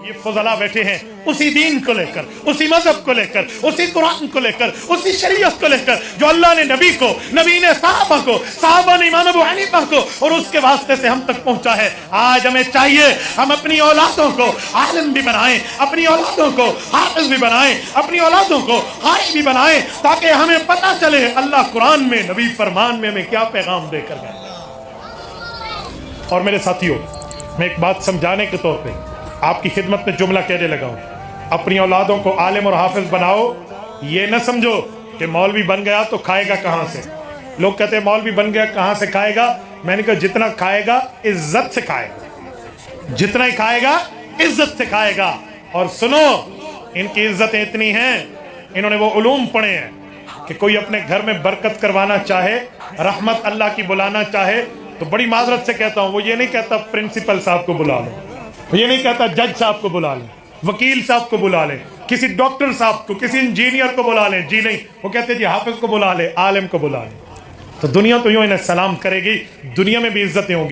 یہ فضلا بیٹھے ہیں اسی دین کو لے کر، اسی مذہب کو لے کر، اسی قرآن کو لے کر، اسی شریعت کو لے کر جو اللہ نے نبی کو، نبی نے صحابہ کو، صحابہ نے امام ابو حنیفہ کو اور اس کے واسطے سے ہم تک پہنچا ہے۔ آج ہمیں چاہیے ہم اپنی اولادوں کو عالم بھی بنائیں، اپنی اولادوں کو حافظ بھی بنائیں، اپنی اولادوں کو قاری بھی بنائیں، تاکہ ہمیں پتہ چلے اللہ قرآن میں، نبی فرمان میں ہمیں کیا پیغام دے کر گئے۔ اور میرے ساتھیوں، میں ایک بات سمجھانے کے طور پہ آپ کی خدمت میں جملہ کہنے لگا ہوں، اپنی اولادوں کو عالم اور حافظ بناؤ۔ یہ نہ سمجھو کہ مولوی بن گیا تو کھائے گا کہاں سے۔ لوگ کہتے ہیں مولوی بن گیا کہاں سے کھائے گا؟ میں نے کہا جتنا کھائے گا عزت سے کھائے گا، جتنا ہی کھائے گا عزت سے کھائے گا۔ اور سنو، ان کی عزتیں اتنی ہیں، انہوں نے وہ علوم پڑھے ہیں کہ کوئی اپنے گھر میں برکت کروانا چاہے، رحمت اللہ کی بلانا چاہے تو بڑی معذرت سے کہتا ہوں، وہ یہ نہیں کہتا پرنسپل صاحب کو بلا لو، وہ یہ نہیں کہتا جج صاحب کو بلا لیں، وکیل صاحب کو بلا لیں، کسی ڈاکٹر صاحب کو، کسی انجینئر کو بلا لیں، جی نہیں، وہ کہتے جی حافظ کو بلا لیں، عالم کو بلا لیں۔ تو دنیا تو یوں انہیں سلام کرے گی، دنیا میں بھی عزتیں ہوں گی۔